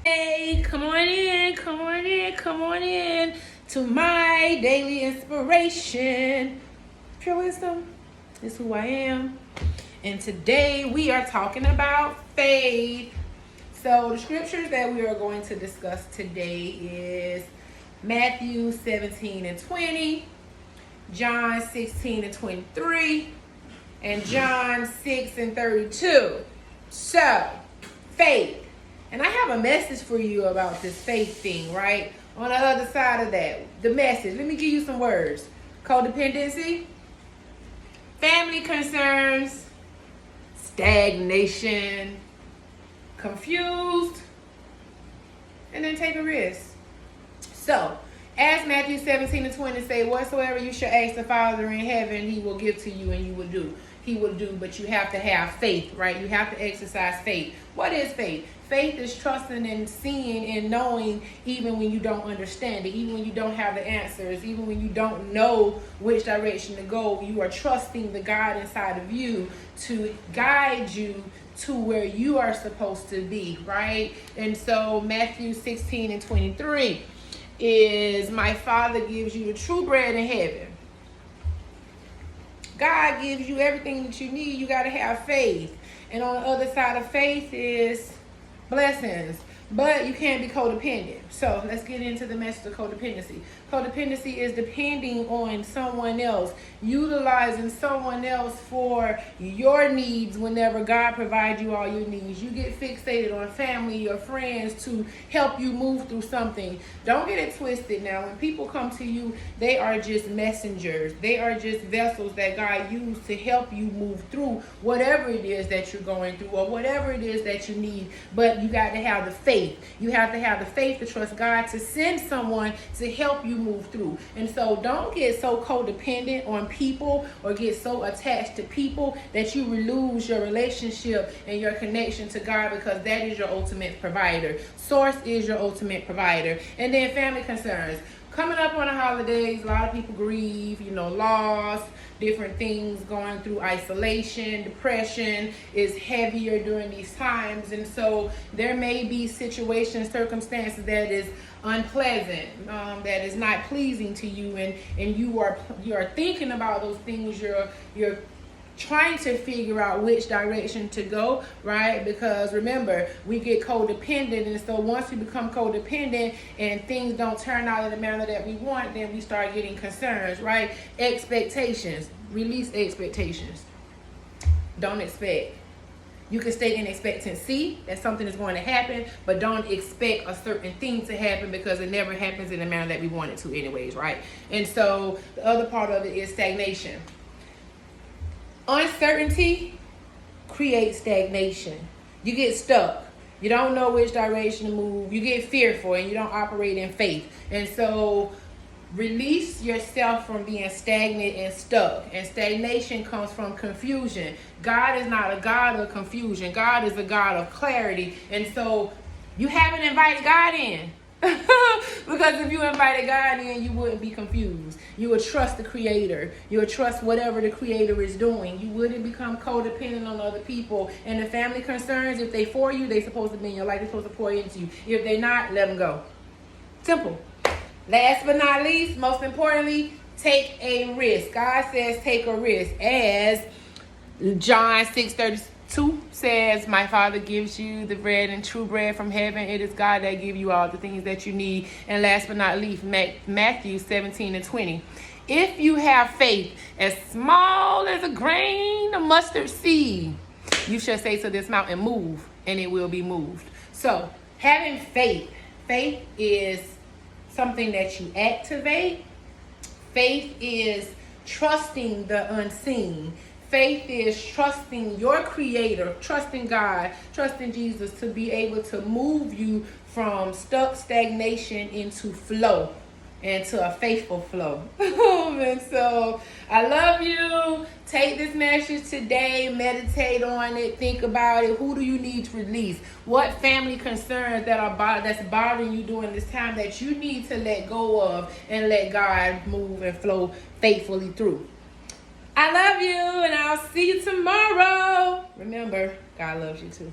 Hey, come on in to my daily inspiration. Pure wisdom is who I am. And today we are talking about faith. So the scriptures that we are going to discuss today is Matthew 17 and 20, John 16 and 23, and John 6 and 32. So, faith. And I have a message for you about this faith thing, right? On the other side of that, the message. Let me give you some words. Codependency, family concerns, stagnation, confused, and then take a risk. So, as Matthew 17 and 20 say, whatsoever you shall ask the Father in heaven, he will give to you and you will do. He will do, but you have to have faith, right? You have to exercise faith. What is faith? Faith is trusting and seeing and knowing even when you don't understand it, even when you don't have the answers, even when you don't know which direction to go. You are trusting the God inside of you to guide you to where you are supposed to be, right? And so Matthew 16 and 23 is, my Father gives you the true bread in heaven. God gives you everything that you need. You got to have faith. And on the other side of faith is blessings. But you can't be codependent. So let's get into the message of codependency. Codependency is depending on someone else, utilizing someone else for your needs whenever God provides you all your needs. You get fixated on family or friends to help you move through something. Don't get it twisted now. When people come to you, they are just messengers. They are just vessels that God used to help you move through whatever it is that you're going through or whatever it is that you need. But you got to have the faith. You have to have the faith to trust God to send someone to help you move through. And so don't get so codependent on people or get so attached to people that you lose your relationship and your connection to God, because that is your ultimate provider. Source is your ultimate provider. And then family concerns. Coming up on the holidays, a lot of people grieve, loss, different things, going through isolation, depression is heavier during these times. And so there may be situations, circumstances that is unpleasant, that is not pleasing to you, and you are thinking about those things. You're trying to figure out which direction to go, right? Because remember, we get codependent, and so once we become codependent and things don't turn out in the manner that we want, then we start getting concerns, right? Expectations. Release expectations. Don't expect. You can stay in expectancy that something is going to happen, but don't expect a certain thing to happen, because it never happens in the manner that we want it to anyways, right? And so the other part of it is stagnation. Uncertainty creates stagnation. You get stuck. You don't know which direction to move. You get fearful and you don't operate in faith. And so release yourself from being stagnant and stuck. And stagnation comes from confusion. God is not a God of confusion. God is a God of clarity. And so you haven't invited God in. Because if you invited God in, you wouldn't be confused. You would trust the Creator. You would trust whatever the Creator is doing. You wouldn't become codependent on other people. And the family concerns, if they for you, they're supposed to be in your life. They're supposed to pour into you. If they're not, let them go. Simple. Last but not least, most importantly, take a risk. God says take a risk. As John 6:32 says, my Father gives you the bread and true bread from heaven. It is God that gives you all the things that you need. And last but not least, Matthew 17 and 20. If you have faith as small as a grain of mustard seed, you shall say to this mountain, move, and it will be moved. So having faith is something that you activate. Faith is trusting the unseen. Faith is trusting your Creator, trusting God, trusting Jesus to be able to move you from stuck stagnation into flow, and to a faithful flow. And so I love you. Take this message today, meditate on it, think about it. Who do you need to release? What family concerns that's bothering you during this time that you need to let go of and let God move and flow faithfully through? I love you, and I'll see you tomorrow. Remember, God loves you too.